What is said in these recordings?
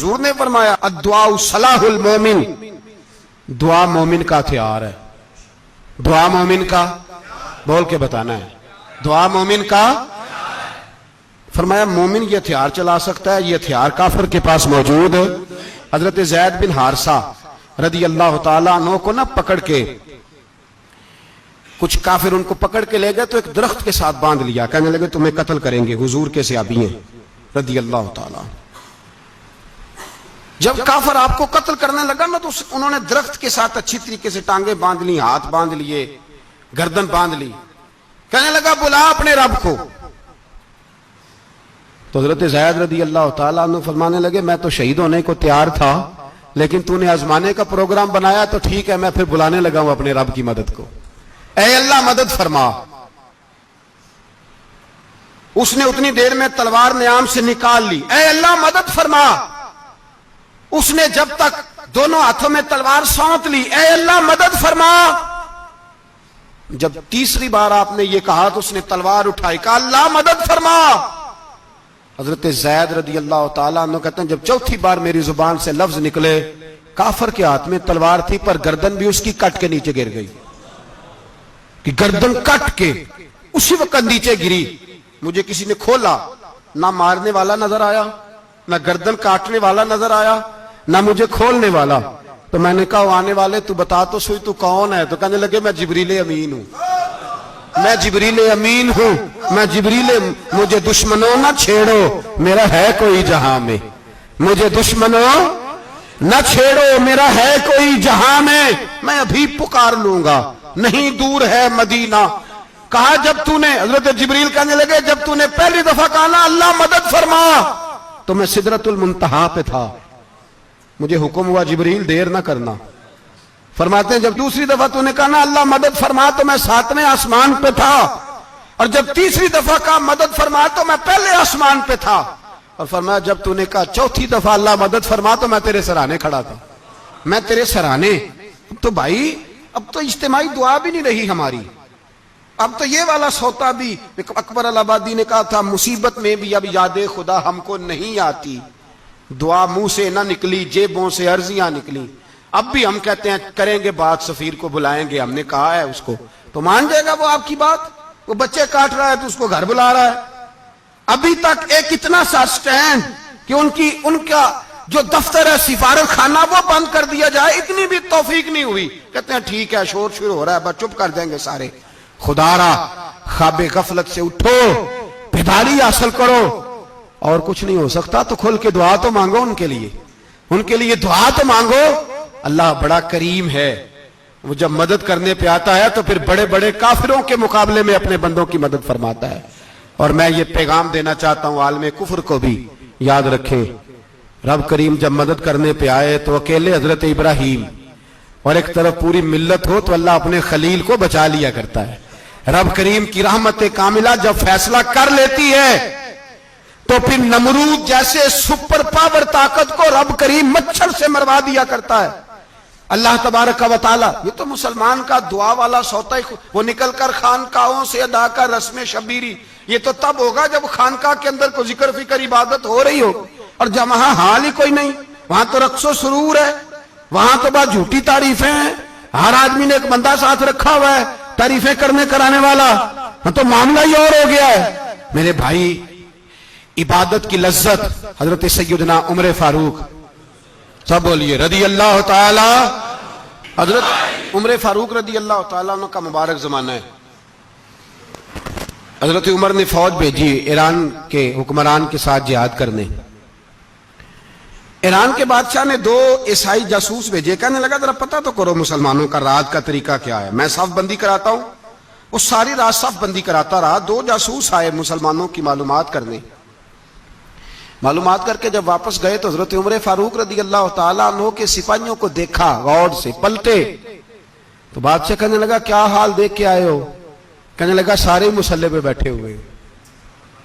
حضور نے فرمایا الدعاء صلاح المومن، دعا مومن کا ہتھیار ہے. دعا مومن کا، بول کے بتانا ہے، دعا مومن کا. فرمایا مومن یہ ہتھیار چلا سکتا ہے، یہ ہتھیار کافر کے پاس موجود ہے. حضرت زید بن حارثہ رضی اللہ تعالیٰ عنہ کو نہ پکڑ کے کچھ کافر ان کو پکڑ کے لے گئے تو ایک درخت کے ساتھ باندھ لیا، کہنے لگے تمہیں قتل کریں گے، حضور کے صحابی ہیں رضی اللہ تعالیٰ. جب کافر آپ کو قتل کرنے لگا نا تو انہوں نے درخت کے ساتھ اچھی طریقے سے ٹانگیں باندھ لی، ہاتھ باندھ لیے، گردن باندھ لی. کہنے لگا بلا اپنے رب کو. تو حضرت زید رضی اللہ تعالیٰ عنہ فرمانے لگے میں تو شہید ہونے کو تیار تھا، لیکن تو نے آزمانے کا پروگرام بنایا تو ٹھیک ہے، میں پھر بلانے لگا ہوں اپنے رب کی مدد کو. اے اللہ مدد فرما. اس نے اتنی دیر میں تلوار نیام سے نکال لی. اے اللہ مدد فرما. اس نے جب تک دونوں ہاتھوں میں تلوار سونت لی. اے اللہ مدد فرما. جب تیسری بار آپ نے یہ کہا تو اس نے تلوار اٹھائی، کہا اللہ مدد فرما. حضرت زید رضی اللہ تعالیٰ عنہ کہتے ہیں جب چوتھی بار میری زبان سے لفظ نکلے، کافر کے ہاتھ میں تلوار تھی پر گردن بھی اس کی کٹ کے نیچے گر گئی، کہ گردن کٹ کے اسی وقت نیچے گری. مجھے کسی نے کھولا، نہ مارنے والا نظر آیا، نہ گردن کاٹنے والا نظر آیا، نہ مجھے کھولنے والا. تو میں نے کہا آنے والے تو بتا تو سوئی تو کون ہے؟ تو کہنے لگے میں جبریل امین ہوں، میں جبریل امین ہوں، میں جبریل. مجھے دشمنوں نہ چھیڑو، میرا ہے کوئی جہاں میں. مجھے دشمنوں نہ چھیڑو، میرا ہے کوئی جہاں میں ابھی پکار لوں گا، نہیں دور ہے مدینہ. کہا جب تو نے، حضرت جبریل کہنے لگے جب تو نے پہلی دفعہ کہا نا اللہ مدد فرما تو میں سدرۃ المنتہا پہ تھا، مجھے حکم ہوا جبریل دیر نہ کرنا. فرماتے ہیں جب دوسری دفعہ تو نے کہا نا اللہ مدد فرما تو میں 7ویں آسمان پہ تھا، اور جب تیسری دفعہ کہا مدد فرما تو میں پہلے آسمان پہ تھا. اور فرمایا جب تو نے کہا چوتھی دفعہ اللہ مدد فرما تو میں تیرے سرانے کھڑا تھا، میں تیرے سرانے. تو بھائی اب تو اجتماعی دعا بھی نہیں رہی ہماری، اب تو یہ والا سوتا بھی. اکبر الآبادی نے کہا تھا مصیبت میں بھی اب یاد خدا ہم کو نہیں آتی، دعا منہ سے نہ نکلی جیبوں سے عرضیاں نکلی. اب بھی ہم کہتے ہیں کریں گے بات، سفیر کو بلائیں گے، ہم نے کہا ہے اس کو، تو مان جائے گا وہ آپ کی بات؟ وہ بچے کاٹ رہا ہے تو اس کو گھر بلا رہا ہے. ابھی تک ایک اتنا سا سٹینڈ کہ ان کا جو دفتر ہے سفارت خانہ وہ بند کر دیا جائے، اتنی بھی توفیق نہیں ہوئی. کہتے ہیں ٹھیک ہے شور شروع ہو رہا ہے بس چپ کر دیں گے سارے. خدا را خواب غفلت سے اٹھو، بیداری حاصل کرو. اور کچھ نہیں ہو سکتا تو کھل کے دعا تو مانگو، ان کے لیے دعا تو مانگو. اللہ بڑا کریم ہے، وہ جب مدد کرنے پہ آتا ہے تو پھر بڑے بڑے کافروں کے مقابلے میں اپنے بندوں کی مدد فرماتا ہے. اور میں یہ پیغام دینا چاہتا ہوں عالم کفر کو بھی، یاد رکھیں رب کریم جب مدد کرنے پہ آئے تو اکیلے حضرت ابراہیم اور ایک طرف پوری ملت ہو تو اللہ اپنے خلیل کو بچا لیا کرتا ہے. رب کریم کی رحمت کاملہ جب فیصلہ کر لیتی ہے تو پھر نمرود جیسے سپر پاور طاقت کو رب کریم مچھر سے مروا دیا کرتا ہے. اللہ تبارک و تعالی، یہ تو مسلمان کا دعا والا سوتا ہی، وہ نکل کر خانقاہوں سے ادا کر رسم شبیری. یہ تو تب ہوگا جب خانقاہ کے اندر کوئی ذکر فکر عبادت ہو رہی ہو، اور جب وہاں حال ہی کوئی نہیں، وہاں تو رقص و سرور ہے، وہاں تو بات جھوٹی تعریفیں ہیں. ہر آدمی نے ایک بندہ ساتھ رکھا ہوا ہے تعریفیں کرنے کرانے والا، تو معاملہ ہی اور ہو گیا ہے. میرے بھائی عبادت کی لذت حضرت سیدنا عمر فاروق، سب بولیے رضی اللہ تعالی. حضرت عمر فاروق رضی اللہ تعالیٰ عنہ کا مبارک زمانہ ہے. حضرت عمر نے فوج بھیجی ایران کے حکمران کے ساتھ جہاد کرنے. ایران کے بادشاہ نے 2 عیسائی جاسوس بھیجے، کہنے لگا ذرا پتہ تو کرو مسلمانوں کا رات کا طریقہ کیا ہے، میں صف بندی کراتا ہوں. وہ ساری رات صف بندی کراتا رہا. 2 جاسوس آئے مسلمانوں کی معلومات کرنے. معلومات کر کے جب واپس گئے تو حضرت عمر فاروق رضی اللہ تعالیٰ عنہ کے سپاہیوں کو دیکھا، غور سے پلٹے. تو بادشاہ کہنے لگا کیا حال دیکھ کے آئے ہو؟ کہنے لگا سارے مسلح پہ بیٹھے ہوئے،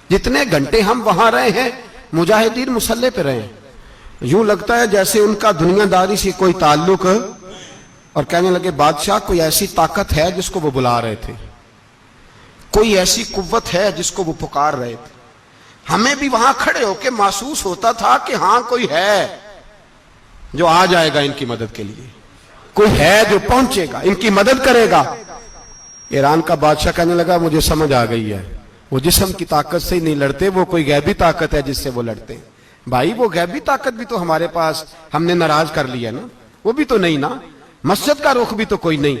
جتنے گھنٹے ہم وہاں رہے ہیں مجاہدین مسلح پہ رہے ہیں، یوں لگتا ہے جیسے ان کا دنیا داری سے کوئی تعلق. اور کہنے لگے بادشاہ کوئی ایسی طاقت ہے جس کو وہ بلا رہے تھے، کوئی ایسی قوت ہے جس کو وہ پکار رہے تھے. ہمیں بھی وہاں کھڑے ہو کے محسوس ہوتا تھا کہ ہاں کوئی ہے جو آ جائے گا ان کی مدد کے لیے، کوئی ہے جو پہنچے گا ان کی مدد کرے گا۔ ایران کا بادشاہ کہنے لگا مجھے سمجھ آ گئی ہے، وہ جسم کی طاقت سے ہی نہیں لڑتے، وہ کوئی غیبی طاقت ہے جس سے وہ لڑتے ہیں۔ بھائی وہ غیبی طاقت بھی تو ہمارے پاس ہم نے ناراض کر لیا نا، وہ بھی تو نہیں نا، مسجد کا رخ بھی تو کوئی نہیں۔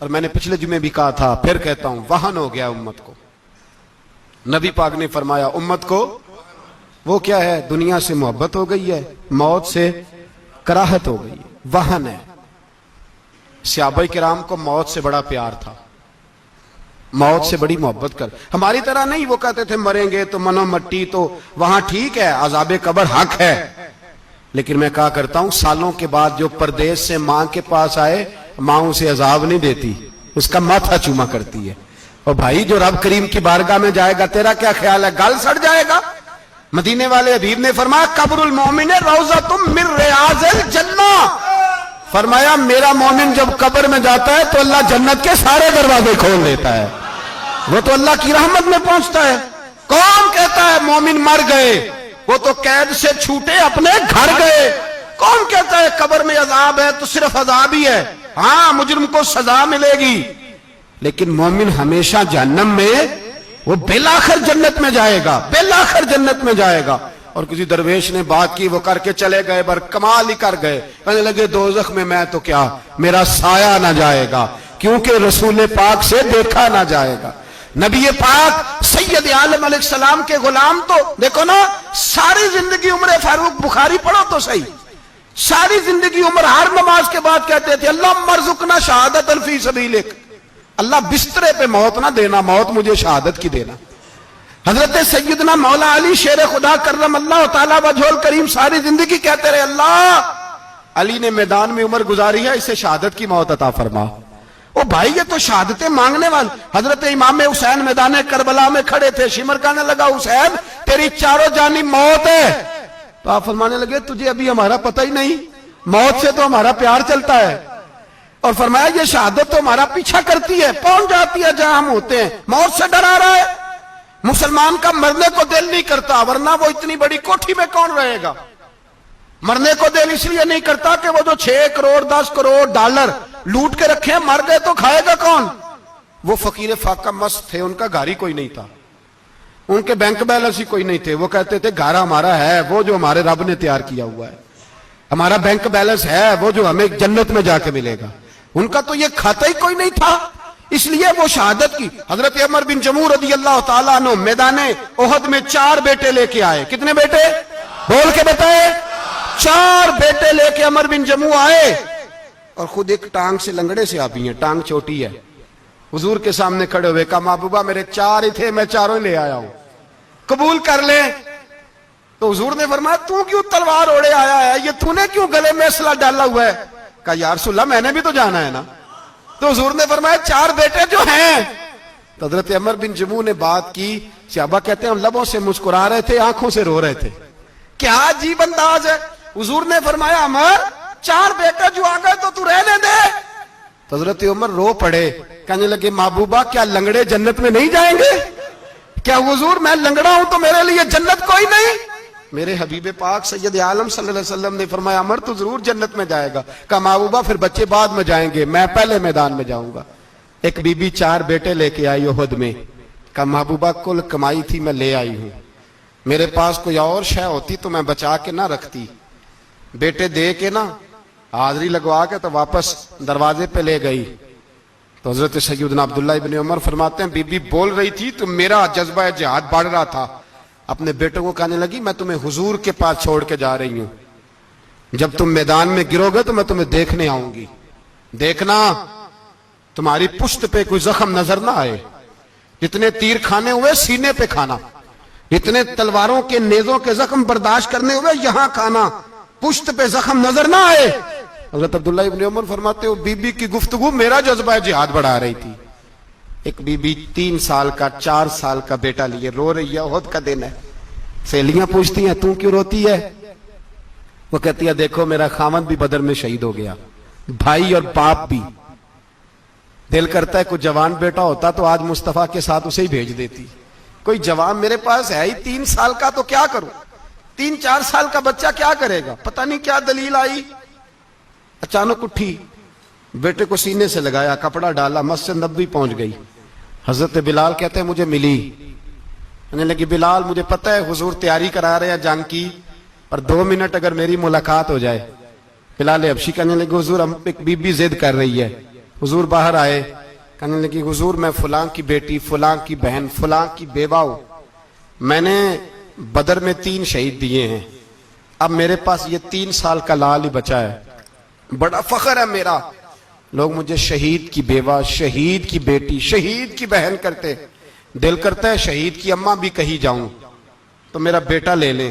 اور میں نے پچھلے جمعے بھی کہا تھا، پھر کہتا ہوں، وہن ہو گیا امت کو۔ نبی پاک نے فرمایا امت کو وہ کیا ہے، دنیا سے محبت ہو گئی ہے، موت سے کراہت ہو گئی ہے، وہن ہے۔ صحابہ کرام کو موت سے بڑا پیار تھا، موت سے بڑی محبت کر، ہماری طرح نہیں، وہ کہتے تھے مریں گے تو منو مٹی، تو وہاں ٹھیک ہے عذاب قبر حق ہے، لیکن میں کہا کرتا ہوں سالوں کے بعد جو پردیس سے ماں کے پاس آئے، ماں اسے عذاب نہیں دیتی، اس کا ماتھا چوما کرتی ہے۔ اور بھائی جو رب کریم کی بارگاہ میں جائے گا، تیرا کیا خیال ہے گل سڑ جائے گا؟ مدینے والے حبیب نے فرمایا قبر المومن روضۃ من ریاض الجنہ، فرمایا میرا مومن جب قبر میں جاتا ہے تو اللہ جنت کے سارے دروازے کھول دیتا ہے، وہ تو اللہ کی رحمت میں پہنچتا ہے۔ کون کہتا ہے مومن مر گئے، وہ تو قید سے چھوٹے اپنے گھر گئے۔ کون کہتا ہے قبر میں عذاب ہے تو صرف عذاب ہی ہے، ہاں مجرم کو سزا ملے گی، لیکن مومن ہمیشہ جہنم میں، وہ بالآخر جنت میں جائے گا، بالآخر جنت میں جائے گا۔ اور کسی درویش نے بات کی، وہ کر کے چلے گئے، بر کمال ہی کر گئے، کہنے لگے دوزخ میں میں تو کیا، میرا سایہ نہ جائے گا، کیونکہ رسول پاک سے دیکھا نہ جائے گا۔ نبی پاک سید عالم علیہ السلام کے غلام تو دیکھو نا، ساری زندگی عمر فاروق بخاری پڑھو تو صحیح، ساری زندگی عمر ہر نماز کے بعد کہتے تھے اللہم ارزقنا شہادت فی سبیلک، اللہ بسترے پہ موت نہ دینا، موت مجھے شہادت کی دینا۔ حضرت سیدنا مولا علی شیر خدا کرم اللہ تعالی وجہ الکریم ساری زندگی کہتے رہے اللہ، علی نے میدان میں عمر گزاری ہے، اسے شہادت کی موت عطا فرما۔ او بھائی یہ تو شہادتیں مانگنے والے۔ حضرت امام حسین میدان کربلا میں کھڑے تھے، شمر کہنے لگا حسین تیری چاروں جانب موت ہے، تو آپ فرمانے لگے تجھے ابھی ہمارا پتہ ہی نہیں، موت سے تو ہمارا پیار چلتا ہے، اور فرمایا یہ شہادت تو ہمارا پیچھا کرتی ہے، پہنچ جاتی ہے جہاں ہم ہوتے ہیں، موت سے ڈرا رہا ہے۔ مسلمان کا مرنے کو دل نہیں کرتا، ورنہ وہ اتنی بڑی کوٹھی میں کون رہے گا؟ مرنے کو دل اس لیے نہیں کرتا کہ وہ جو 6 کروڑ 10 کروڑ ڈالر لوٹ کے رکھے ہیں، مر گئے تو کھائے گا کون؟ وہ فقیر فاقہ مست تھے، ان کا گھر ہی کوئی نہیں تھا، ان کے بینک بیلنس ہی کوئی نہیں تھے، وہ کہتے تھے گھر ہمارا ہے وہ جو ہمارے رب نے تیار کیا ہوا ہے، ہمارا بینک بیلنس ہے وہ جو ہمیں جنت میں جا کے ملے گا، ان کا تو یہ کھاتا ہی کوئی نہیں تھا، اس لیے وہ شہادت کی۔ حضرت عمر بن جموع رضی اللہ تعالیٰ عنہ میدان احد میں 4 بیٹے لے کے آئے، کتنے بیٹے؟ بول کے بتائے، 4 بیٹے لے کے عمر بن جموع آئے، اور خود ایک ٹانگ سے لنگڑے سے آبی ہیں، ٹانگ چھوٹی ہے، حضور کے سامنے کھڑے ہوئے کہا محبوبہ میرے 4 ہی تھے، میں 4 ہی لے آیا ہوں، قبول کر لیں۔ تو حضور نے فرمایا تو کیوں تلوار اوڑے آیا ہے، یہ تو نے کیوں گلے میں اسلحہ ڈالا ہوا ہے؟ کہا یا رسول اللہ میں نے بھی تو جانا ہے نا۔ تو حضور نے فرمایا 4 بیٹے جو ہیں۔ تو حضرت عمر بن جموع نے بات کی، صحابہ کہتے ہیں ہم لبوں سے مسکرا رہے تھے، آنکھوں سے رو رہے تھے، کیا عجیب انداز ہے۔ حضور نے فرمایا عمر 4 بیٹے جو آ گئے تو رہنے دے۔ تو حضرت عمر رو پڑے، کہنے لگے محبوبہ کیا لنگڑے جنت میں نہیں جائیں گے؟ کیا حضور میں لنگڑا ہوں تو میرے لیے جنت کوئی نہیں؟ میرے حبیب پاک سید عالم صلی اللہ علیہ وسلم نے فرمایا عمر تو ضرور جنت میں جائے گا۔ کہا محبوبہ پھر بچے بعد میں جائیں گے، میں پہلے میدان میں جاؤں گا۔ ایک بی بی 4 بیٹے لے کے آئی احد میں، کہا محبوبہ کل کمائی تھی میں لے آئی ہوں، میرے پاس کوئی اور شے ہوتی تو میں بچا کے نہ رکھتی، بیٹے دے کے نا حاضری لگوا کے تو واپس دروازے پہ لے گئی۔ تو حضرت سیدنا عبداللہ ابن عمر فرماتے ہیں بی بی بول رہی تھی تو میرا جذبہ جہاد بڑھ رہا تھا، اپنے بیٹوں کو کہنے لگی میں تمہیں حضور کے پاس چھوڑ کے جا رہی ہوں، جب تم میدان میں گرو گے تو میں تمہیں دیکھنے آؤں گی، دیکھنا تمہاری پشت پہ کوئی زخم نظر نہ آئے، جتنے تیر کھانے ہوئے سینے پہ کھانا، جتنے تلواروں کے نیزوں کے زخم برداشت کرنے ہوئے یہاں کھانا، پشت پہ زخم نظر نہ آئے۔ حضرت عبداللہ ابن عمر فرماتے ہو بی بی کی گفتگو میرا جذبہ جہاد بڑھا رہی تھی۔ ایک بی بی 3 سال کا 4 سال کا بیٹا لیے رو رہی ہے، احد کا دن ہے، سہیلیاں پوچھتی ہیں تو کیوں روتی ہے؟ وہ کہتی ہے دیکھو میرا خاوند بھی بدر میں شہید ہو گیا، بھائی اور باپ بھی، دل کرتا ہے کوئی جوان بیٹا ہوتا تو آج مصطفیٰ کے ساتھ اسے ہی بھیج دیتی، کوئی جوان میرے پاس ہے ہی 3 سال کا تو کیا کروں۔ 3-4 سال کا بچہ کیا کرے گا؟ پتہ نہیں کیا دلیل آئی، اچانک اٹھی، بیٹے کو سینے سے لگایا، کپڑا ڈالا، مسجد نبوی پہنچ گئی۔ حضرت بلال کہتے ہیں مجھے ملی، کہنے لگی بلال مجھے پتہ ہے حضور تیاری کرا رہے ہیں جنگ کی، پر 2 منٹ اگر میری ملاقات ہو جائے۔ بلال حبشی کہنے لگے حضور ہم ایک بی بی ضد کر رہی ہے۔ حضور باہر آئے، کہنے لگی حضور میں فلاں کی بیٹی، فلاں کی بہن، فلاں کی بیوہ ہوں، میں نے بدر میں 3 شہید دیے ہیں، اب میرے پاس یہ 3 سال کا لال ہی بچا ہے، بڑا فخر ہے میرا، لوگ مجھے شہید کی بیوہ، شہید کی بیٹی، شہید کی بہن کرتے، دل کرتا ہے شہید کی اماں بھی کہیں جاؤں تو میرا بیٹا لے لیں۔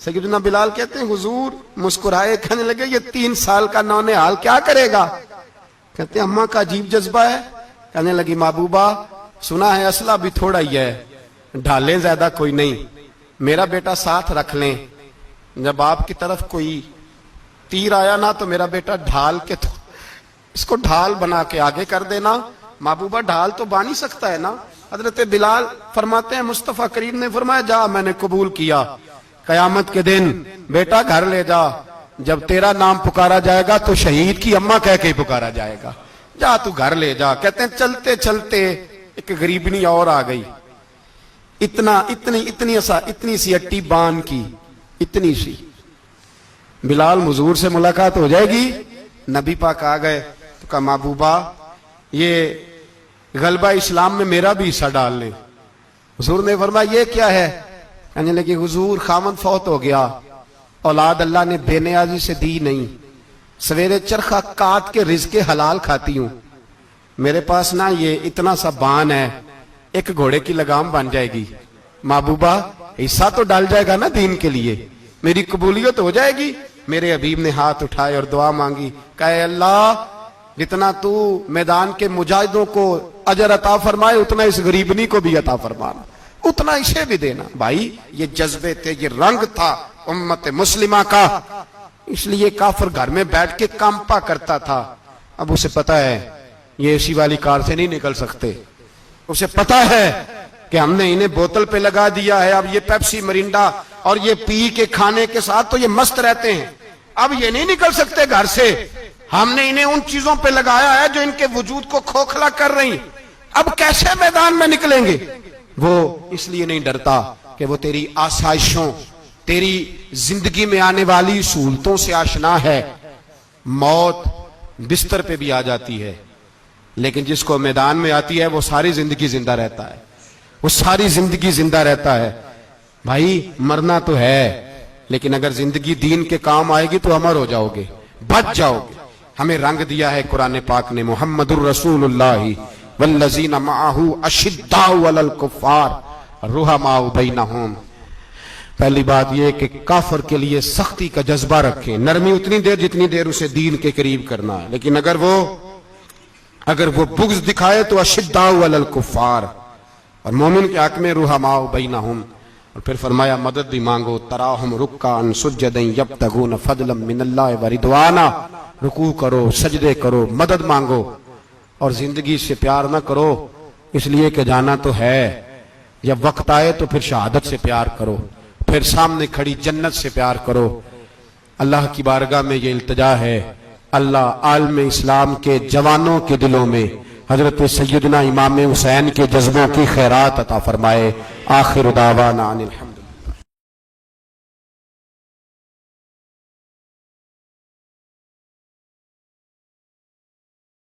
سیدنا بلال کہتے ہیں حضور مسکرائے، کہنے لگے یہ 3 سال کا نونہال کیا کرے گا؟ کہتے ہیں اماں کا عجیب جذبہ ہے۔ کہنے لگی محبوبہ سنا ہے اسلحہ بھی تھوڑا ہی ہے، ڈھالیں زیادہ کوئی نہیں، میرا بیٹا ساتھ رکھ لیں، جب آپ کی طرف کوئی تیر آیا نا تو میرا بیٹا ڈھال کے اس کو ڈھال بنا کے آگے کر دینا۔ محبوبہ ڈھال تو بن ہی سکتا ہے نا۔ حضرت بلال فرماتے ہیں مصطفیٰ کریم نے فرمایا جا میں نے قبول کیا، قیامت کے دن بیٹا گھر لے جا، جب تیرا نام پکارا جائے گا تو شہید کی اماں کہہ کے پکارا جائے گا، جا تو گھر لے جا۔ کہتے ہیں چلتے چلتے ایک غریبنی اور آ گئی، اتنی سی اٹی بان کی، اتنی سی۔ بلال حضور سے ملاقات ہو جائے گی، نبی پاک آ گئے تو کہا محبوبہ یہ غلبہ اسلام میں میرا بھی حصہ ڈال لیں۔ حضور نے فرمایا یہ کیا ہے؟ کہنے لگے حضور خامد فوت ہو گیا، اولاد اللہ نے بے نیازی سے دی نہیں، سویرے چرخہ کاٹ کے رزق حلال کھاتی ہوں، میرے پاس نا یہ اتنا سا بان ہے، ایک گھوڑے کی لگام بن جائے گی، محبوبہ حصہ تو ڈال جائے گا نا دین کے لیے، میری قبولیت ہو جائے گی۔ میرے حبیب نے ہاتھ اٹھائے اور دعا مانگی، کہے اللہ جتنا تو میدان کے مجاہدوں کو اجر عطا فرمائے اتنا اس غریبنی کو بھی عطا فرمانا، اتنا اسے بھی دینا۔ بھائی یہ جذبے تھے، یہ رنگ تھا امت مسلمہ کا، اس لیے کافر گھر میں بیٹھ کے کانپا کرتا تھا۔ اب اسے پتا ہے یہ اے سی والی کار سے نہیں نکل سکتے، اسے پتا ہے کہ ہم نے انہیں بوتل پہ لگا دیا ہے، اب یہ پیپسی مرینڈا اور یہ پی کے کھانے کے ساتھ تو یہ مست رہتے ہیں، اب یہ نہیں نکل سکتے گھر سے، ہم نے انہیں ان چیزوں پہ لگایا ہے جو ان کے وجود کو کھوکھلا کر رہی، اب کیسے میدان میں نکلیں گے؟ وہ اس لیے نہیں ڈرتا کہ وہ تیری آسائشوں، تیری زندگی میں آنے والی سہولتوں سے آشنا ہے۔ موت بستر پہ بھی آ جاتی ہے، لیکن جس کو میدان میں آتی ہے وہ ساری زندگی زندہ رہتا ہے، وہ ساری زندگی زندہ رہتا ہے۔ بھائی مرنا تو ہے، لیکن اگر زندگی دین کے کام آئے گی تو امر ہو جاؤ گے، بچ جاؤ گے۔ ہمیں رنگ دیا ہے قرآن پاک نے، محمد الرسول اللہ والذین معہ اشداء علی الکفار رحماء بینہم۔ پہلی بات یہ کہ کافر کے لیے سختی کا جذبہ رکھیں، نرمی اتنی دیر جتنی دیر اسے دین کے قریب کرنا ہے، لیکن اگر وہ بغض دکھائے تو اشداء علی الکفار، اور مومن کے حق میں رحماء بینہم۔ اور پھر فرمایا مدد بھی مانگو، تراہم رکعا سجدا یبتغون فضلا من اللہ ورضوانا، رکوع کرو، سجدے کرو، مدد مانگو، اور زندگی سے پیار نہ کرو اس لیے کہ جانا تو ہے، جب وقت آئے تو پھر شہادت سے پیار کرو، پھر سامنے کھڑی جنت سے پیار کرو۔ اللہ کی بارگاہ میں یہ التجا ہے، اللہ عالم اسلام کے جوانوں کے دلوں میں حضرت سیدنا امام حسین کے جذبوں کی خیرات عطا فرمائے۔ آخر دعوانا ان الحمد